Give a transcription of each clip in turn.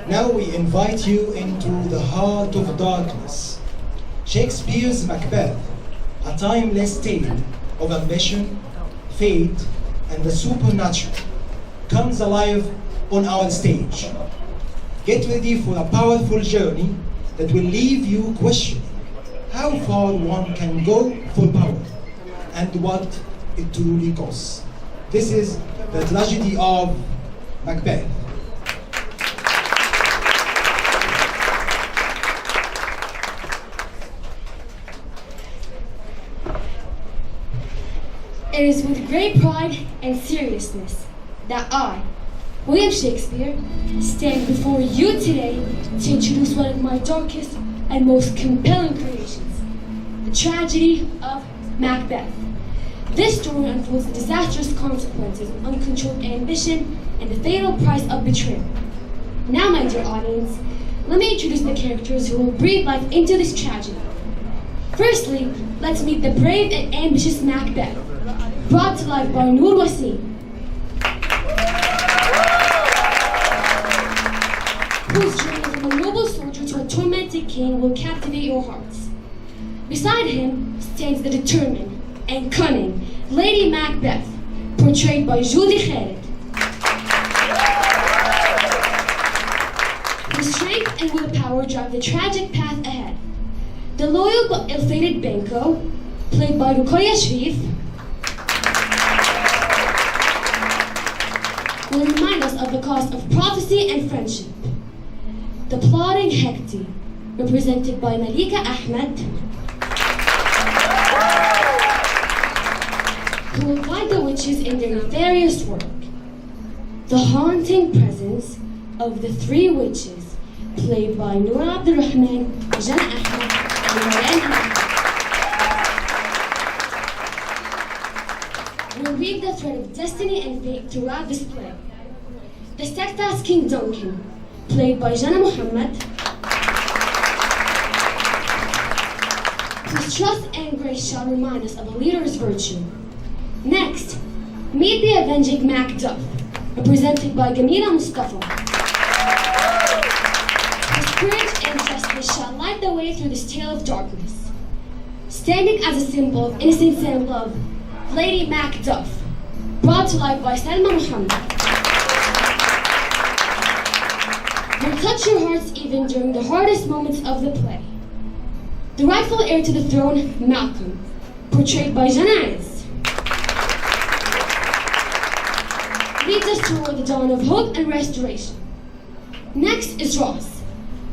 Now we invite you into the heart of darkness. Shakespeare's Macbeth, a timeless tale of ambition, fate, and the supernatural, comes alive on our stage. Get ready for a powerful journey that will leave you questioning how far one can go for power and what it truly costs. This is the tragedy of Macbeth. It is with great pride and seriousness that I, William Shakespeare, stand before you today to introduce one of my darkest and most compelling creations, the tragedy of Macbeth. This story unfolds the disastrous consequences of uncontrolled ambition and the fatal price of betrayal. Now, my dear audience, let me introduce the characters who will breathe life into this tragedy. Firstly, let's meet the brave and ambitious Macbeth, brought to life by Noor Wasim, whose journey from a noble soldier to a tormented king will captivate your hearts. Beside him stands the determined and cunning Lady Macbeth, portrayed by Judy Khalid. Whose strength and willpower drive the tragic path ahead. The loyal but ill-fated Banquo, played by Ruqayya Sharif, will remind us of the cost of prophecy and friendship. The plodding Hecate, represented by Malika Ahmed, who will guide the witches in their nefarious work. The haunting presence of the three witches, played by Noor Abdulrahman, Jana Ahmed, and Marianne Ahmed, will weave the thread of destiny and fate throughout this play. The steadfast King Duncan, played by Jana Muhammad, whose trust and grace shall remind us of a leader's virtue. Next, meet the avenging Macduff, represented by Gamila Mustafa. His courage and justice shall light the way through this tale of darkness. Standing as a symbol of innocence and love, Lady Macduff, brought to life by Salma Muhammad, will touch your hearts even during the hardest moments of the play. The rightful heir to the throne, Malcolm, portrayed by Janais, leads us toward the dawn of hope and restoration. Next is Ross,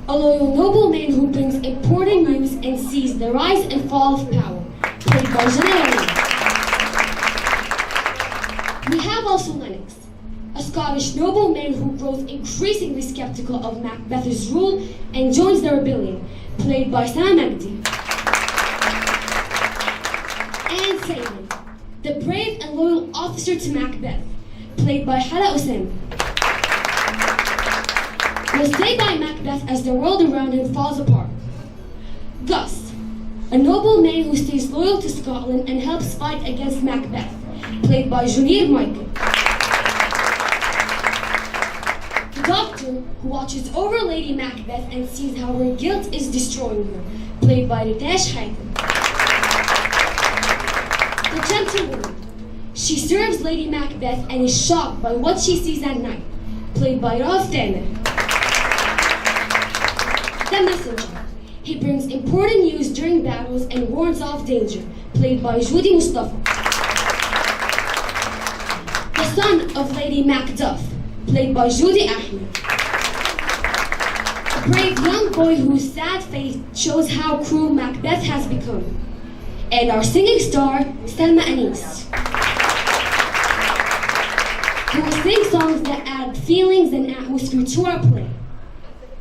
a loyal nobleman who brings important news and sees the rise and fall of power, played by Janais. We have also Lennox, a Scottish nobleman who grows increasingly skeptical of Macbeth's rule and joins the rebellion, played by Sam Magdi. And Salem, the brave and loyal officer to Macbeth, played by Hala Osam, will stay by Macbeth as the world around him falls apart. Gus, a nobleman who stays loyal to Scotland and helps fight against Macbeth, played by Junir Michael. The doctor who watches over Lady Macbeth and sees how her guilt is destroying her, played by Ritesh Haitam. The gentlewoman, she serves Lady Macbeth and is shocked by what she sees at night, played by Rauf Tamer. The messenger, he brings important news during battles and warns off danger, played by Judy Mustafa. The son of Lady Macduff, played by Judy Ahmed. A brave young boy whose sad fate shows how cruel Macbeth has become. And our singing star, Salma Anis, who will sing songs that add feelings and atmosphere to our play.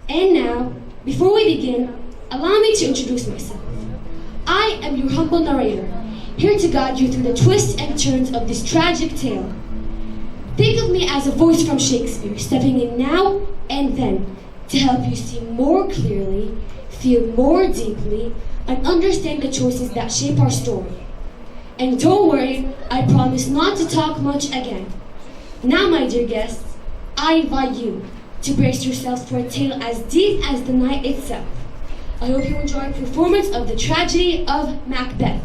And now, before we begin, allow me to introduce myself. I am your humble narrator, here to guide you through the twists and turns of this tragic tale. Think of me as a voice from Shakespeare, stepping in now and then to help you see more clearly, feel more deeply, and understand the choices that shape our story. And don't worry, I promise not to talk much again. Now, my dear guests, I invite you to brace yourselves for a tale as deep as the night itself. I hope you enjoy a performance of the tragedy of Macbeth.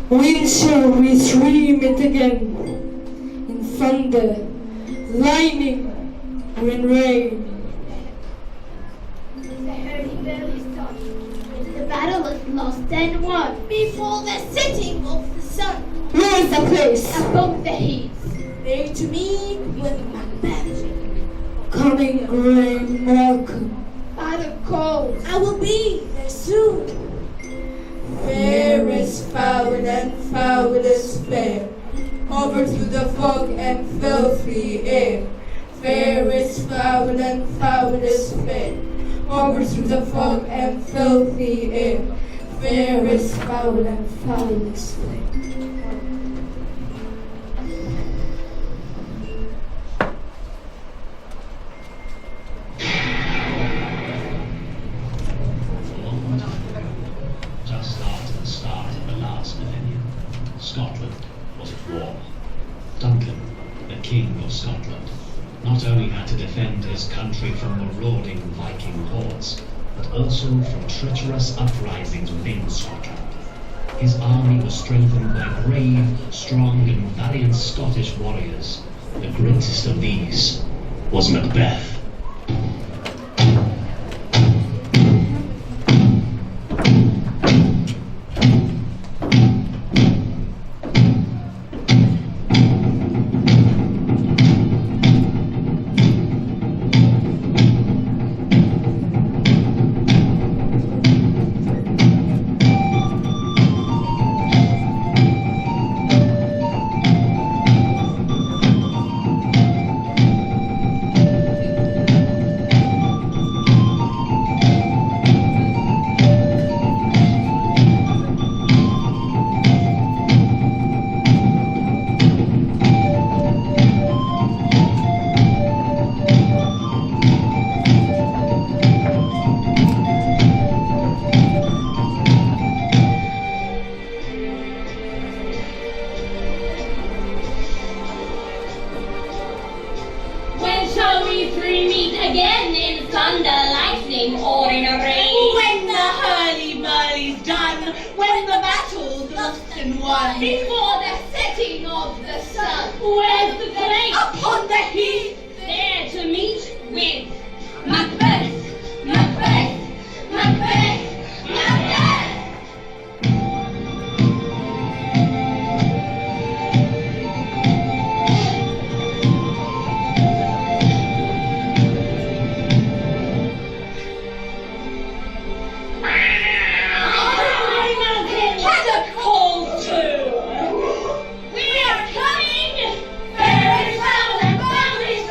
When shall we dream it again? In thunder, lightning, or in rain? The hurdy-burdy start when the battle is lost and won before the setting of the sun. Where is the place? Above the heaths, there to meet with Macbeth. Coming grey Malcolm. By the coals, I will be there soon. Fair is foul and foul is fair, over through the fog and filthy air. Fair is foul and foul is fair, over through the fog and filthy air. Fair is foul and foul is fair. Just after the start of the last millennium, Scotland was at war. Duncan, the King of Scotland, not only had to defend his country from marauding Viking hordes, but also from treacherous uprisings within Scotland. His army was strengthened by brave, strong, and valiant Scottish warriors. The greatest of these was Macbeth. Again in thunder, lightning, or in a rain. When the hurly-burly's done, when the battle's lost and won, Before the setting of the sun, where's the place upon the heath? there to meet with Macbeth, Macbeth, Macbeth, Macbeth. We are coming! There is foul and foul is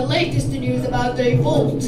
the latest news about the revolt.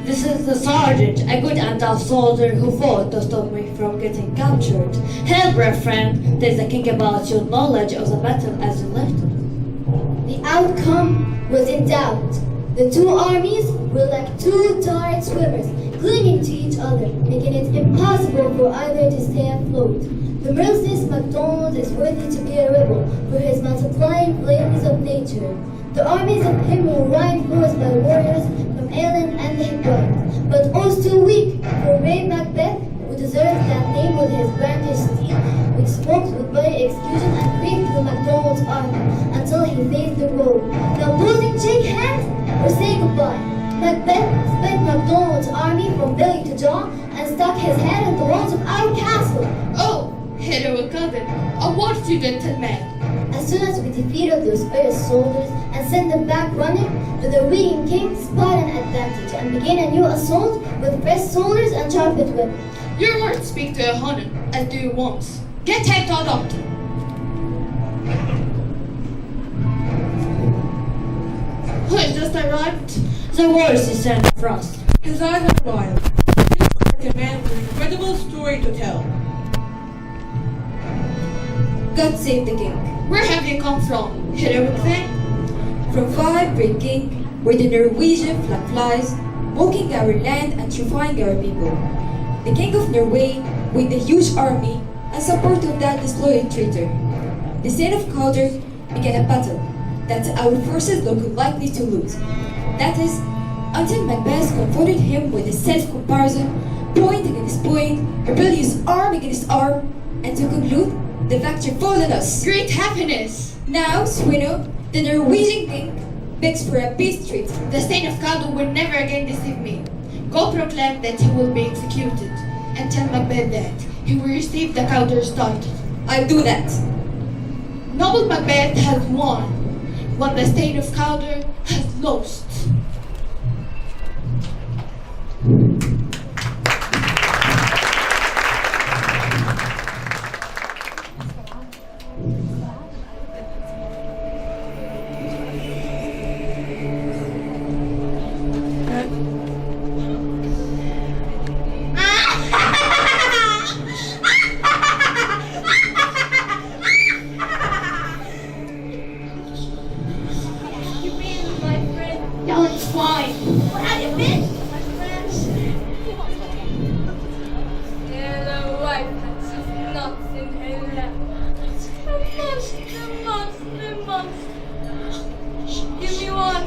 This is the sergeant, a good and tough soldier who fought to stop me from getting captured. Hail, brave friend, tell the king about your knowledge of the battle as you left it. The outcome was in doubt. The two armies were like two tired swimmers, clinging to each other, making it impossible for either to stay afloat. The merciless MacDonald is worthy to be a rebel for his multiplying flames of nature. The armies of him were reinforced by warriors from Aelan and the Hebrides, but all too weak for brave Macbeth, who deserved that name with his brandished steel, which smoked with bloody execution and creeped through MacDonald's army until he faced the road. Now losing shake hands or say goodbye. Macbeth split MacDonald's army from belly to jaw and stuck his head at the walls of our castle. Oh, heroic cousin, a war student man. As soon as we defeated those Irish soldiers and sent them back running, the Norwegian king spotted an advantage and began a new assault with fresh soldiers and sharpened weapons. Your words speak to your honor, as do your wants. Get him to a doctor. Who has just arrived? The worst is Santa Frost. His eyes are wild. He is a man with an incredible story to tell. God save the king. Where have you come from, heroic thing? From far great king, where the Norwegian flag flies, walking our land and terrifying our people. The king of Norway, with a huge army and support of that disloyal traitor. The Saint of Calder began a battle that our forces looked likely to lose. That is, until Macbeth confronted him with a self-comparison, point against point, rebellious arm against arm, and to conclude, the victory fallen us. Great happiness! Now, Swino, the Norwegian king, begs for a peace treaty. The Saint of Cawdor will never again deceive me. Go proclaim that he will be executed, and tell Macbeth that he will receive the Cawdor's title. I'll do that. Noble Macbeth has won, while the Saint of Cawdor has lost. Yelling swine! What have you been, my friend? Yellow wife had just nuts in her lap. The monster. Give me one.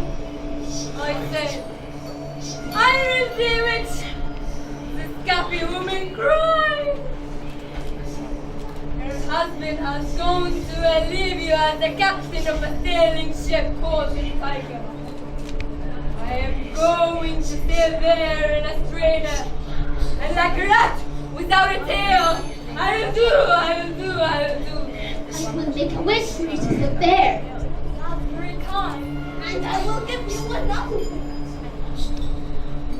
I say. I receive it. The scabby woman cried. Her husband has gone to Olivia as the captain of a sailing ship called the Tiger. I am going to sail there in a strainer, and like a rat without a tail, I will do. I will make a wish for you to sit there, Not very kind. and I will give you another.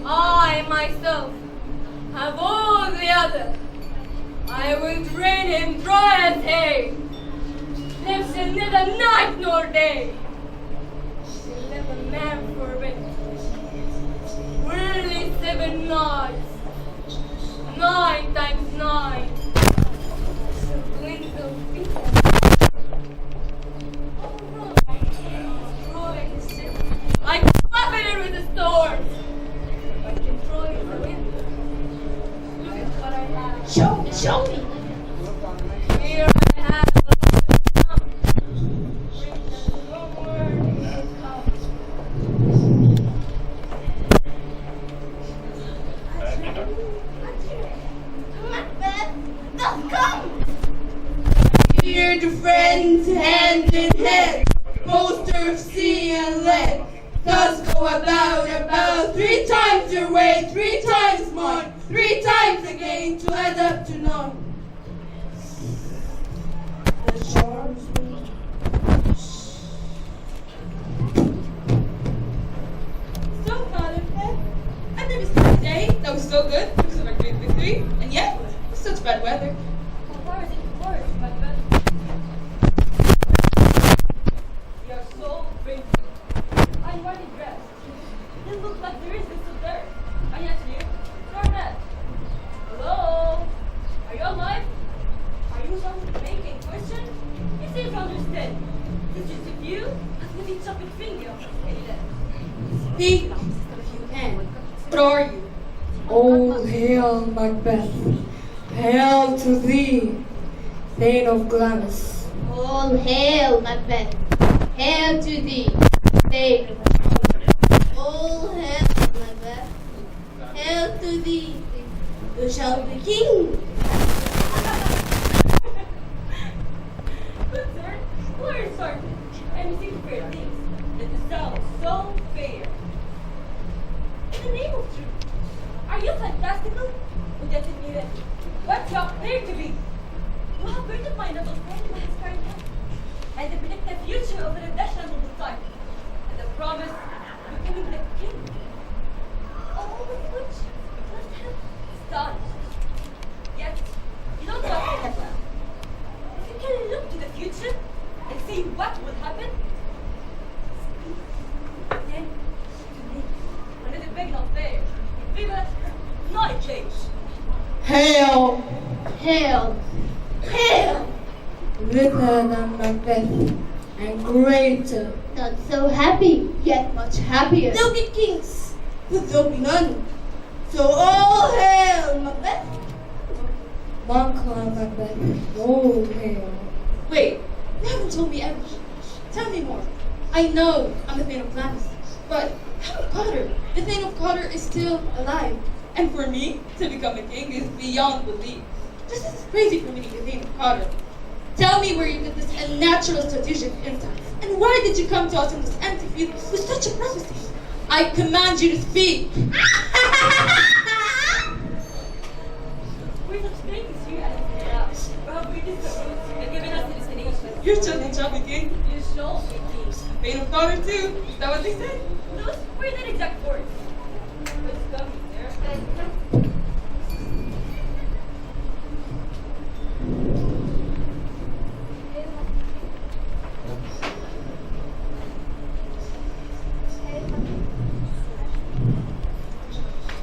I myself have all the other. I will drain him dry as hay. Lives in neither night nor day. Will never man forbid. Really 7 nights. 9 times 9. Dwindle feet. Destroy his ship. I buffet it with the storm. I control the wind. Look at what I have. Show me. Here I have a lump. No word will come. Macbeth, don't come! Here to friends hand in hand, poster of sea and lead. Thus go about 3 times your way, 3 times more, 3 times again to add up to none. The charms So proud of him. I've never seen a day that was so good because of a great victory, and yet with such bad weather. Where is it worse, Macbeth? Your soul brings you. I'm already dressed. looks like there is this up there. I answer you. Garnet. Hello? Are you alive? Are you someone making question? It seems to understand. It's just a view and maybe chopping finger. Speak if you can. What are you? All hail, Macbeth. Hail to thee, Thane of Glamis. All hail, Macbeth. Hail to thee, Thane of All hail, Macbeth. Hail to thee, you shall be king. Good sir, Lawyer Sergeant, and you see great things. That the sound so fair. In the name of truth, are you fantastical? Would that it be that? What you appear to be? You have heard of my little friend who has carried out, and the predicted future of an impressionable time, and the promise of becoming the king. All of which must have astonished. Yet, you don't know what that. If you can look to the future and see what will happen, then when it's a big not there, viva not change. Hail, Hail. Hail. greater than Macbeth, and greater. Not so happy, yet much happier. There'll be kings, but there'll be none. So all hail, Macbeth. Montclair Macbeth, all hail. Wait, you haven't told me everything. Tell me more. I know I'm the Thane of Glamis, but how of Cotter? The Thane of Cotter is still alive. And for me, to become a king is beyond belief. This is crazy for me to be Thane of Cotter. Tell me where you get this unnatural strategic insight. And why did you come to us in this empty field with such a prophecy? I command you to speak. We're such things here at the house. We have reached the roots and given us the destination. Your children shall be king. You shall be king. Thane of Cotter too. Is that what they said? Those were the exact words. What's coming there?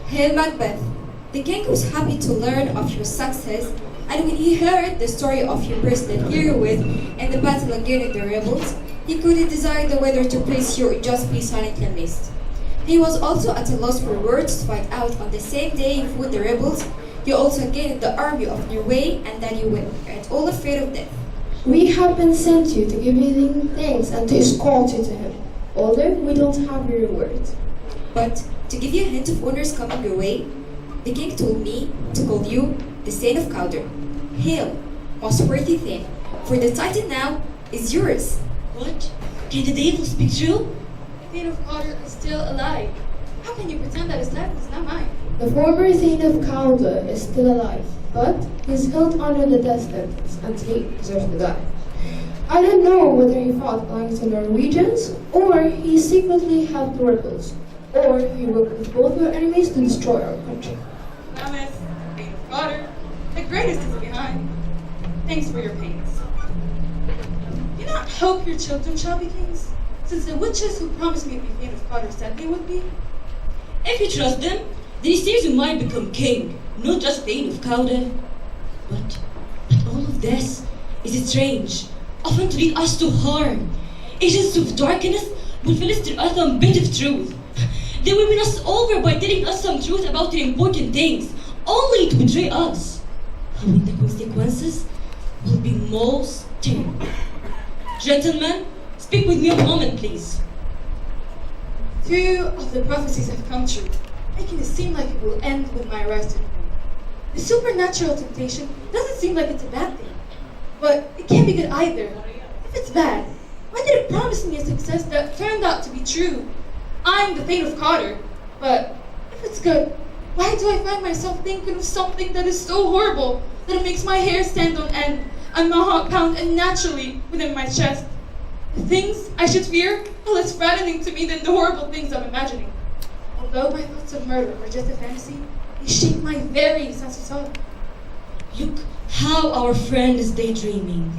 Hail Macbeth. The king was happy to learn of your success, and when he heard the story of your personal herewith and the battle against the rebels, he couldn't desire the whether to place your just peace silently missed. He was also at a loss for words to find out on the same day with the rebels, you also gained the army of Norway, and that you were at all afraid of death. We have been sent you to give you thanks and to escort you to him. Although we don't have your reward. But to give you a hint of honors coming your way, the king told me to call you the Thane of Cawdor. Hail, most worthy Thane, for the title now is yours. What? Can the devil speak true? The Thane of Cotter is still alive. How can you pretend that his life is not mine? The former Thane of Cawdor is still alive, but he's held under the death sentence and he deserves to die. I don't know whether he fought against the Norwegians, or he secretly helped the rebels, or he worked with both our enemies to destroy our country. Glamis, Thane of Cotter, the greatest is behind. Thanks for your pains. Do you not hope your children shall be kings, since the witches who promised me to be Thane of Cotter said they would be? If you trust them, then it seems you might become king, not just Thane of Cawdor. But all of this is strange, often to lead us to harm. Agents of darkness will fill us to earth a bit of truth. They will win us over by telling us some truth about the important things, only to betray us. And the consequences will be most terrible. Gentlemen, speak with me a moment, please. 2 of the prophecies have come true, making it seem like it will end with my arrest in Rome. The supernatural temptation doesn't seem like it's a bad thing, but it can't be good either. If it's bad, why did it promise me a success that turned out to be true? I'm the Thane of Cotter, but if it's good, why do I find myself thinking of something that is so horrible that it makes my hair stand on end and my heart pound unnaturally within my chest? The things I should fear are less frightening to me than the horrible things I'm imagining. Although my thoughts of murder are just a fantasy, they shape my very sense of self. Look how our friend is daydreaming.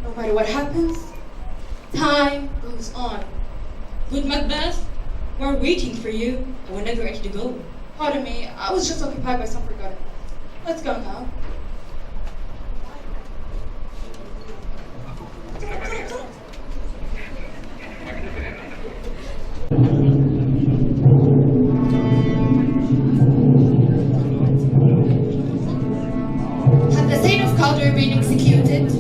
No matter what happens, time goes on. Good Macbeth, We're waiting for you. We're never ready to go. Pardon me, I was just occupied by some forgotten. Let's go now. Have the Saint of Calder been executed?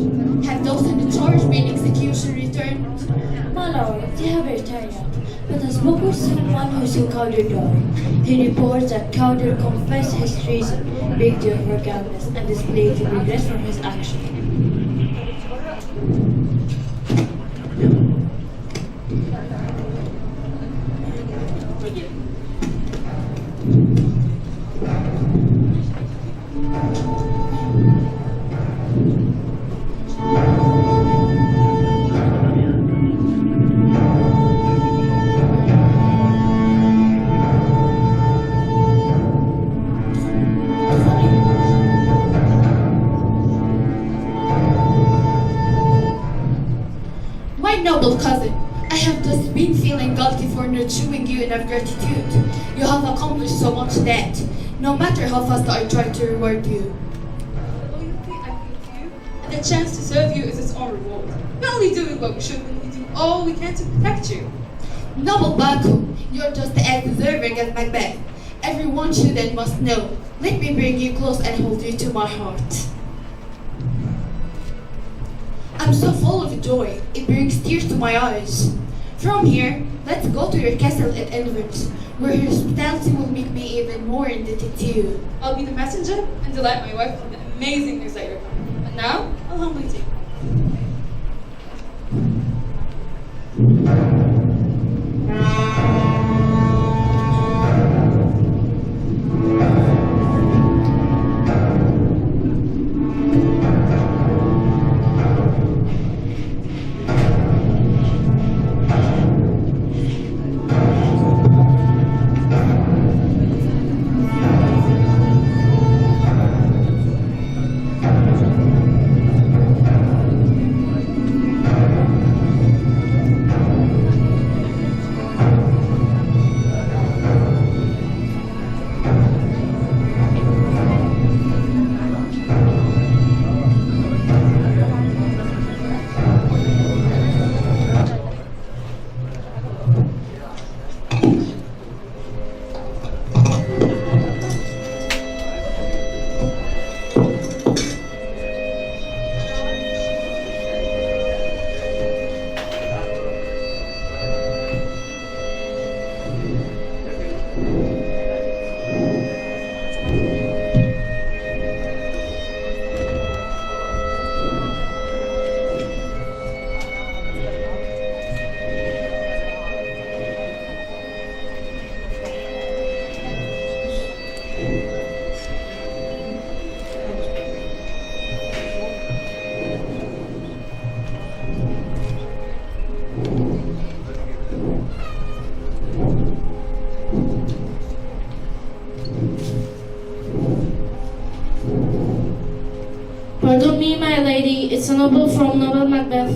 Have those in the charge been execution returned? My lord, they have returned yet, but I spoke with someone who saw Calder die. He reports that Calder confessed his treason, begged your forgiveness, and displayed regret for his action. My noble cousin, I have just been feeling guilty for not showing you enough gratitude. You have accomplished so much that, no matter how fast I try to reward you. The loyalty I feel to you and the chance to serve you is its own reward. We're only doing what we should when we do all we can to protect you. Noble Baku, you're just as deserving as Macbeth. Everyone should and must know. Let me bring you close and hold you to my heart. I'm so full of joy, it brings tears to my eyes. From here, let's go to your castle at Elvert, where your hospitality will make me even more indebted to you. I'll be the messenger and delight my wife with the amazing news that you're coming. And now, I'll humbly take you. Pardon me, my lady, it's a noble from Noble Macbeth.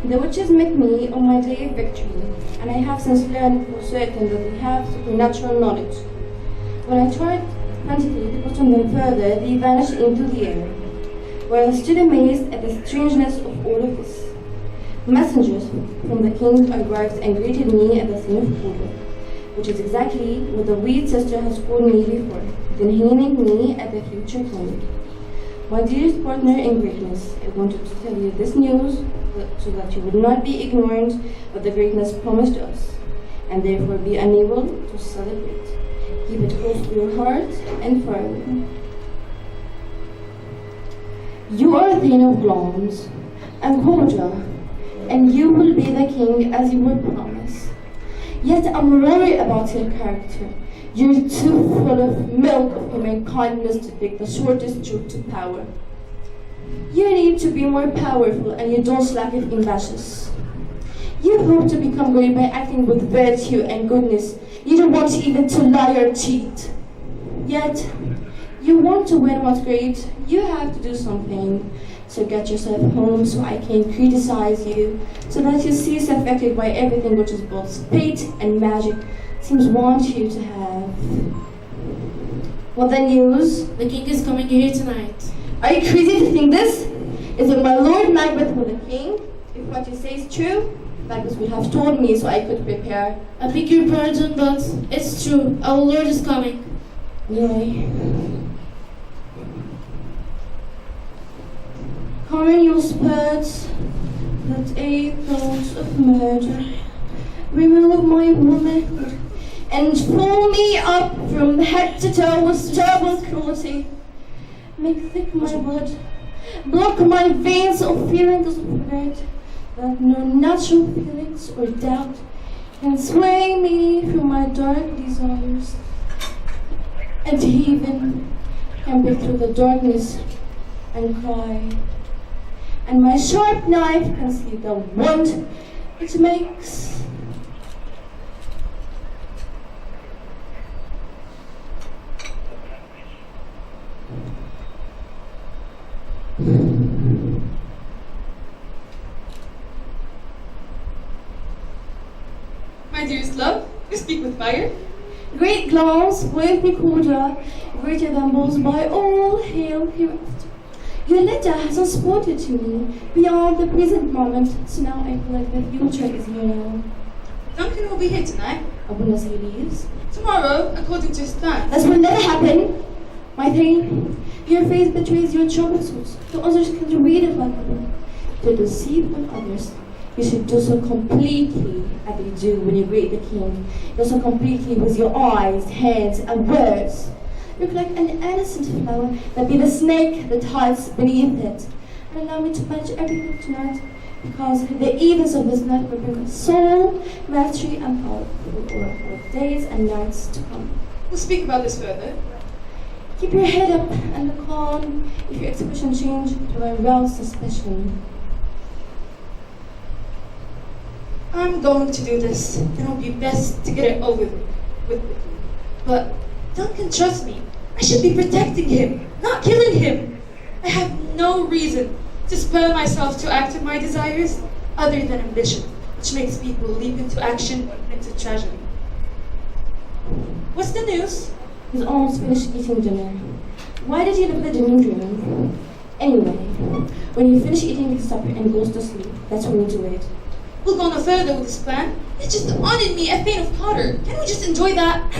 The witches met me on my day of victory, and I have since learned for certain that they have supernatural knowledge. When I tried frantically to question them further, they vanished into the air, where I stood amazed at the strangeness of all of this. Messengers from the king arrived and greeted me at the scene of Calder, which is exactly what the weird sister has called me before, then hailing me at the future king. My dearest partner in greatness, I wanted to tell you this news so that you would not be ignorant of the greatness promised to us, and therefore be unable to celebrate. Keep it close to your heart and forever. You are Thane of Glamis and Calder, and you will be the king as you were promised. Yet I'm worried about your character. You're too full of milk of human kindness to take the shortest route to power. You need to be more powerful, and you don't lack it in ambitious. You hope to become great by acting with virtue and goodness. You don't want even to lie or cheat. Yet, you want to win what's great. You have to do something. So get yourself home so I can criticize you, so that you cease affected by everything which is both fate and magic seems want you to have. What the news? The king is coming here tonight. Are you crazy to think this? Is it my lord Macbeth with the king? If what you say is true, Macbeth would have told me so I could prepare. I beg your pardon, but it's true. Our lord is coming. Anyway. Common you spurts that 8 thoughts of murder. Remove my womanhood and pull me up from head to toe with terrible cruelty. Make thick my blood, block my veins of feelings of regret, that no natural feelings or doubt can sway me from my dark desires. And even can break through the darkness and cry. And my sharp knife can see the want it makes. My dearest love, you speak with fire. Great glance, with recorder, greater than both by all hail hereafter. Your letter has transported to me beyond the present moment, so now I feel like the future is here now. Duncan will be here tonight. I will not say he leaves. Tomorrow, according to his plan. That will never happen. My three, your face betrays your troubled souls. The others can read it like a book. To deceive with others, you should do so completely as you do when you greet the king. Do so completely with your eyes, hands, and words. Look like an innocent flower that be the snake that hides beneath it. And allow me to manage everything tonight, because the events of this night will bring soul, mastery, and power for days and nights to come. We'll speak about this further. Keep your head up and look on. If your expression change, it will arouse suspicion. I'm going to do this, and it'll be best to get it over with. But Duncan trusts me. I should be protecting him, not killing him. I have no reason to spur myself to act on my desires other than ambition, which makes people leap into action and into tragedy. What's the news? He's almost finished eating dinner. Why did he live the dinner dream? Anyway, when you finish eating his supper and goes to sleep, that's when you do it. We'll go no further with this plan. It just honored me a pint of powder. Can't we just enjoy that?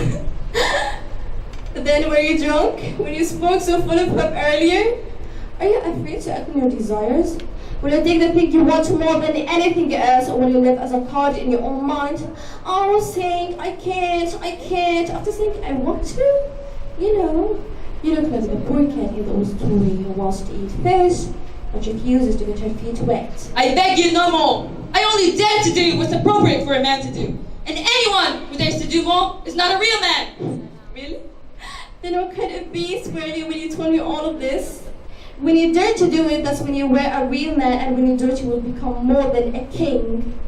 But then were you drunk when you spoke so full of hope earlier? Are you afraid to act on your desires? Will you take the thing you want more than anything else, or will you live as a card in your own mind? Oh, saying, I can't, after saying, I want to? You know, you look like the poor cat in the old story who wants to eat fish, but refuses to get her feet wet. I beg you no more. I only dare to do what's appropriate for a man to do. And anyone who dares to do more is not a real man. Really? Then what kind of beast were you when you told me all of this? When you dare to do it, that's when you were a real man, and when you do it, you will become more than a king.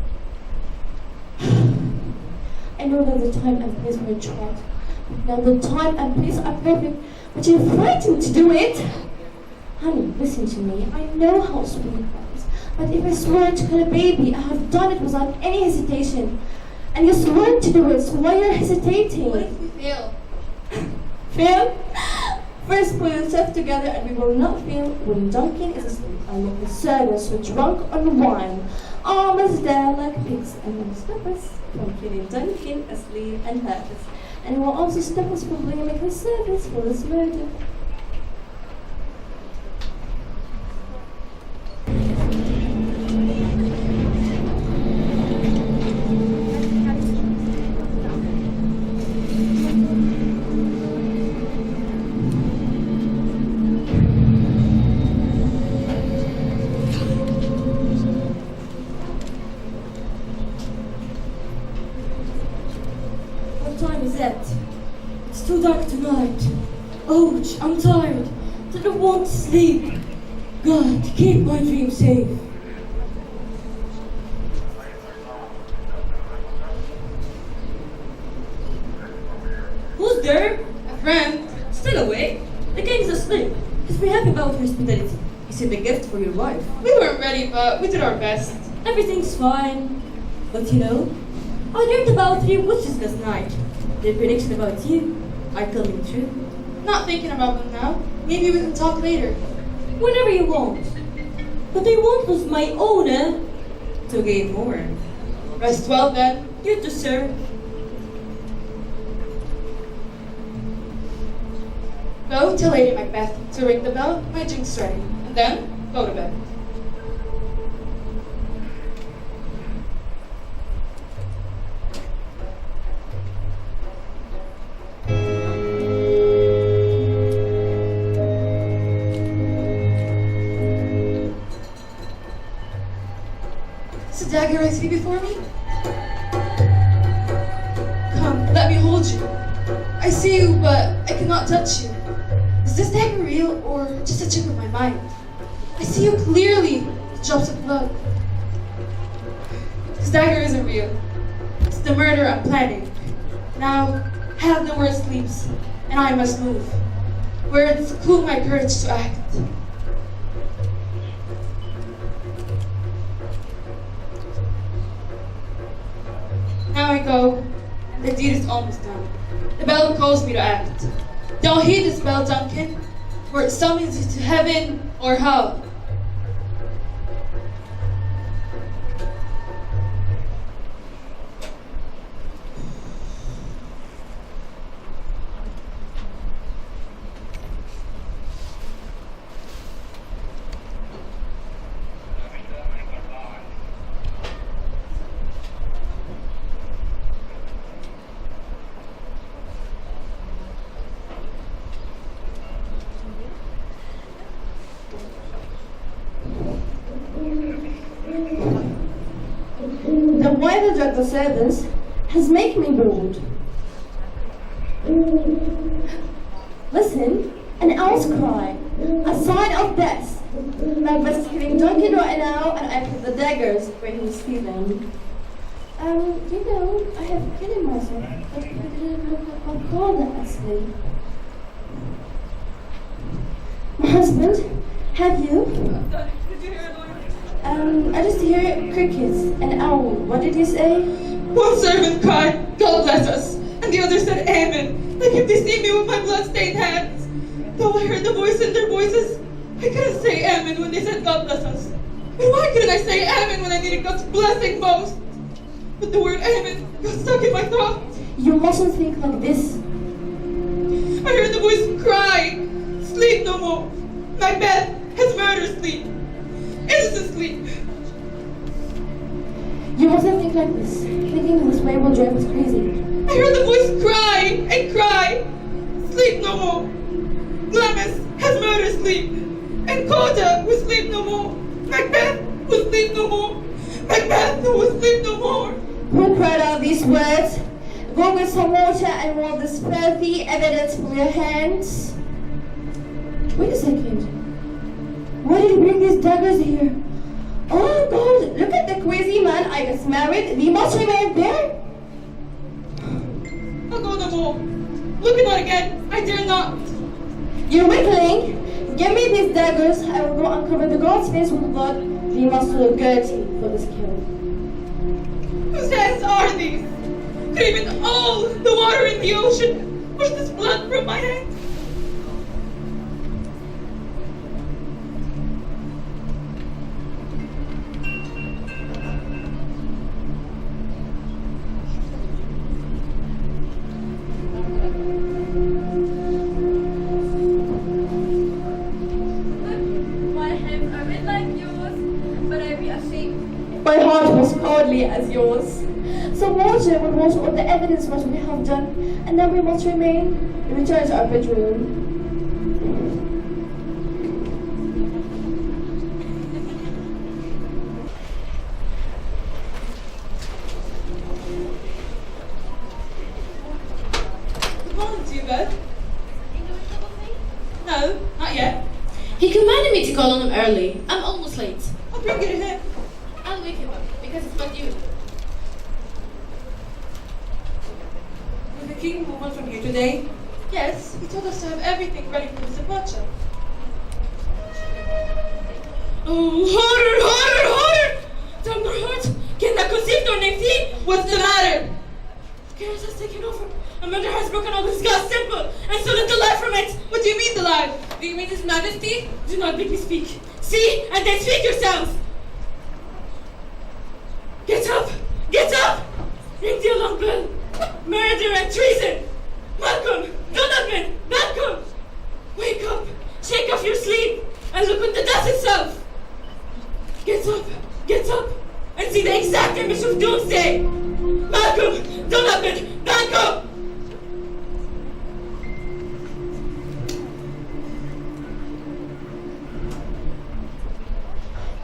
I know that the time and place were short. Now the time and place are perfect, but you're frightened to do it. Honey, listen to me. I know how sweet it was. But if I swore to kill a baby, I have done it without any hesitation. And you swore to do it, so why are you hesitating? What if we fail? Fail? First pull yourself together, and we will not fail when Duncan is asleep and make the servants who are drunk on wine. Almost there like pigs, and will stop us from killing Duncan asleep and helpless. And will also stop us from blaming his servants for this murder. It's too dark tonight. Ouch, I'm tired. I don't want to sleep. God, keep my dream safe. there? A friend. Still awake? The king is asleep. He's very happy about hospitality. He sent a gift for your wife. We weren't ready, but we did our best. Everything's fine. But you know, I dreamed about 3 witches last night. Their prediction about you are coming true. Not thinking about them now. Maybe we can talk later. Whenever you want. But I won't lose my honor to gain more. Rest well then. You too, sir. Go tell Lady Macbeth to ring the bell, my drink's ready, and then go to bed. Is the dagger I see before me? Come, let me hold you. I see you, but I cannot touch you. Is this dagger real or just a trick of my mind? I see you clearly, the drops of blood. This dagger isn't real. It's the murder I'm planning. Now, have no word sleeps, and I must move. Words cool my courage to act. Now I go, and the deed is almost done. The bell calls me to act. Don't heed this bell, Duncan, for it summons you to heaven or hell. The way the doctor servants has made me bold. Listen, an owl's cry, a sign of death. Macbeth is killing Duncan right now, and I put the daggers where he's sleeping. You know, I have killed myself, but I didn't look up God asleep. My husband, have you? Did you hear a noise? I just hear crickets, an owl. What did you say? One servant cried, God bless us, and the other said, Amen, like if they see me with my blood-stained hands. Though I heard the voice in their voices, I couldn't say Amen when they said, God bless us. And why couldn't I say Amen when I needed God's blessing most? But the word Amen got stuck in my throat. You mustn't think like this. I heard the voice cry, sleep no more. Macbeth has murdered sleep. Innocent sleep. You mustn't think like this. Thinking this way will drive us crazy. I heard the voice cry and cry, sleep no more. Glamis has murdered sleep. And Coda will sleep no more. Macbeth will sleep no more. Macbeth will sleep no more. Who cried out these words? Go get some water and roll this filthy evidence from your hands. Wait a second. Why did you bring these daggers here? Oh God, look at the crazy man I just married. We must remain there. I'll go no more. Look at that again. I dare not. You weakling! Give me these daggers. I will go uncover the god's face with blood. We must look guilty for this kill. Whose hands are these? Could even all the water in the ocean wash this blood from my hands? My hands are red like yours, but I'd be ashamed. My heart was cowardly as yours. So water will wash all the evidence what we have done, and then we must remain and return to our bedroom. Come on, to bed. No, not yet. He commanded me to call on him early. I'm almost late. I'll bring you to him. I'll wake him up because it's not you. When the king move on from here today? Yes, he told us to have everything ready for his departure. Oh, horror! Damn my heart! Cannot conceive nor name thee! What's the matter? Chaos has taken over. A murder has broken out with God's temple and stolen the life from it. What do you mean the life? Do you mean his majesty? Do not make me speak. See, and then speak yourselves. Get up! Get up! Ring the alarm bell. Murder and treason. Malcolm, Donovan, Malcolm. Wake up! Shake off your sleep and look on the dust itself. Get up, and see the exact image of doomsday! Malcolm! Donovan! Malcolm!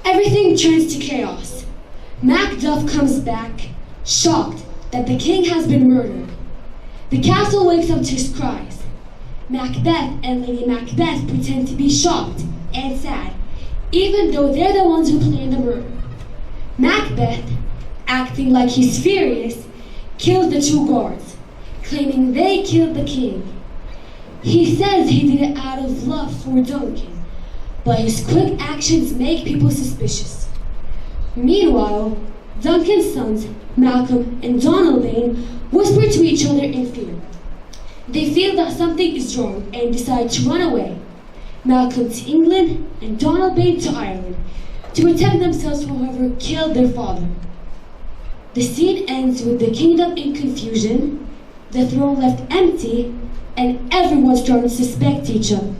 Everything turns to chaos. Macduff comes back, shocked that the king has been murdered. The castle wakes up to his cries. Macbeth and Lady Macbeth pretend to be shocked and sad, even though they're the ones who planned the murder. Macbeth, acting like he's furious, kills the two guards, claiming they killed the king. He says he did it out of love for Duncan, but his quick actions make people suspicious. Meanwhile, Duncan's sons, Malcolm and Donalbain, whisper to each other in fear. They feel that something is wrong and decide to run away. Malcolm to England and Donalbain to Ireland, to protect themselves from whoever killed their father. The scene ends with the kingdom in confusion, the throne left empty, and everyone starting to suspect each other.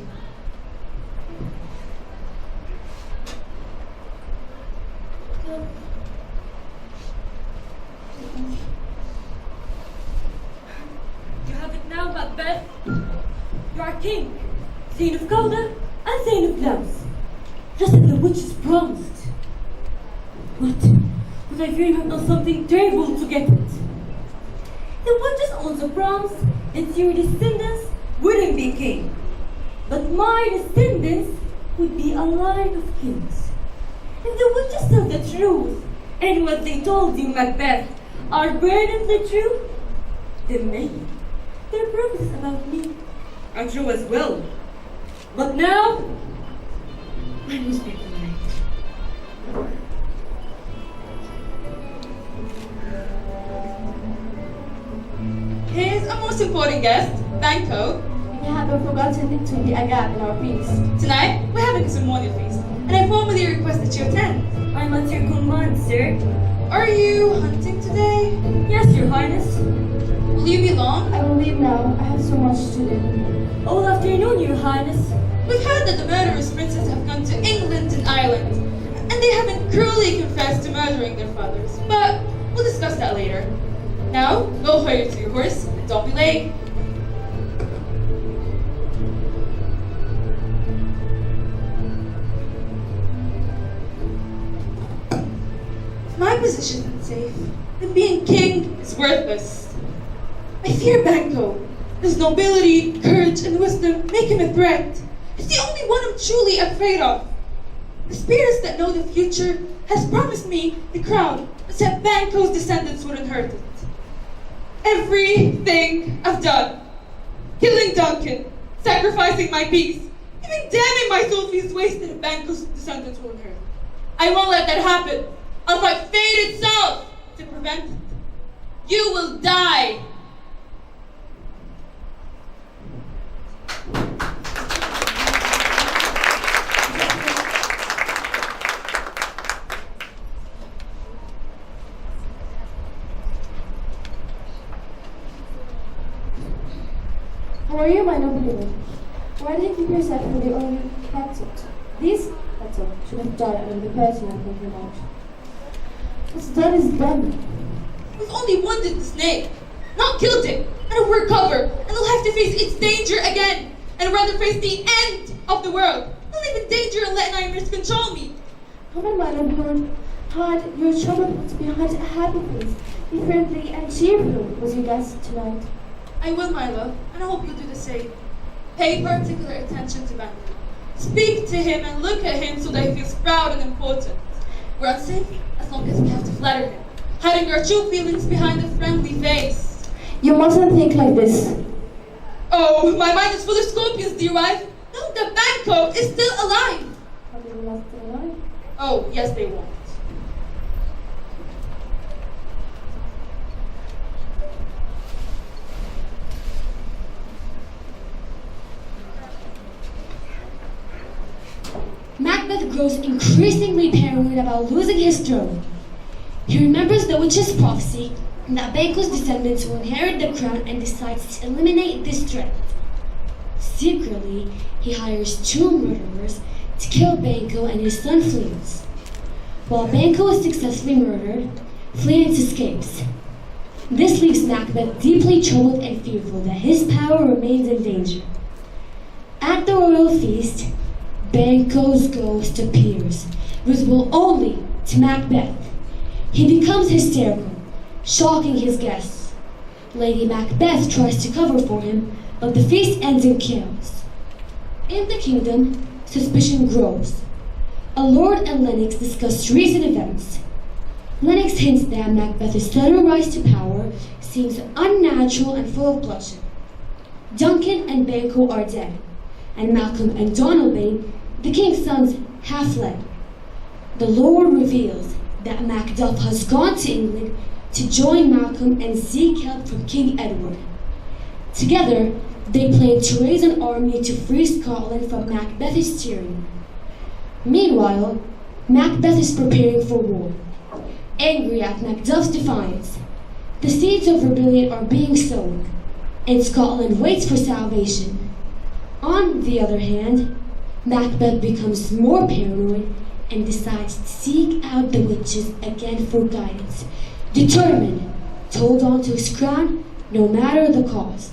You have it now, Macbeth. You are king, Thane of Cawdor and Thane of Glamis, just as the witches promised. But I fear you have done something terrible to get it. The witches also promised that your descendants wouldn't be king, but my descendants would be a line of kings. If the witches tell the truth, and what they told you, Macbeth, are brilliantly true, then maybe their promises about me are true as well. But now, I must be polite. Here's a most important guest, Banquo. We haven't forgotten to be a gap in our feast. Tonight, we're having a ceremonial feast, and I formally request that you attend. I'm at your command, sir. Are you hunting today? Yes, your highness. Will you be long? I will leave now. I have so much to do. All afternoon, your highness. We've heard that the murderous princes have gone to England and Ireland, and they haven't cruelly confessed to murdering their fathers. But we'll discuss that later. Now, go hurry to your horse, and don't be late. My position is safe, and being king is worthless. I fear Banquo. His nobility, courage, and wisdom make him a threat. He's the only one I'm truly afraid of. The spirits that know the future has promised me the crown, except Banquo's descendants would inherit it. Everything I've done, killing Duncan, sacrificing my peace, even damning my soul if he's wasted if Banquo's descendants will inherit. I won't let that happen. I'll fight fate itself to prevent it. You will die. How are you, my noble lord? Why did you keep yourself for the own battle? This battle should have died under the person I'm thinking about. What's done is done. We've only wounded the snake, not killed it, and we're covered, and they'll have to face its danger again, and rather face the end of the world. I'll live in danger and let nightmares control me. Come on, my noble lord. Hide your troubles behind a happy face. Be friendly and cheerful with your guests tonight. I will, my love, and I hope you'll do the same. Pay particular attention to Banquo. Speak to him and look at him so that he feels proud and important. We're unsafe as long as we have to flatter him, hiding our true feelings behind a friendly face. You mustn't think like this. Oh, my mind is full of scorpions, dear wife. No, the Banco is still alive. But they will not stay alive. Oh, yes, they won't. Macbeth grows increasingly paranoid about losing his throne. He remembers the witch's prophecy that Banquo's descendants will inherit the crown and decides to eliminate this threat. Secretly, he hires 2 murderers to kill Banquo and his son Fleance. While Banquo is successfully murdered, Fleance escapes. This leaves Macbeth deeply troubled and fearful that his power remains in danger. At the royal feast, Banquo's ghost appears, visible only to Macbeth. He becomes hysterical, shocking his guests. Lady Macbeth tries to cover for him, but the feast ends in chaos. In the kingdom, suspicion grows. A lord and Lennox discuss recent events. Lennox hints that Macbeth's sudden rise to power seems unnatural and full of bloodshed. Duncan and Banquo are dead, and Malcolm and Donalbain, the king's sons, have fled. The lord reveals that Macduff has gone to England to join Malcolm and seek help from King Edward. Together, they plan to raise an army to free Scotland from Macbeth's tyranny. Meanwhile, Macbeth is preparing for war. Angry at Macduff's defiance, the seeds of rebellion are being sown, and Scotland waits for salvation. On the other hand, Macbeth becomes more paranoid and decides to seek out the witches again for guidance, determined to hold on to his crown no matter the cost.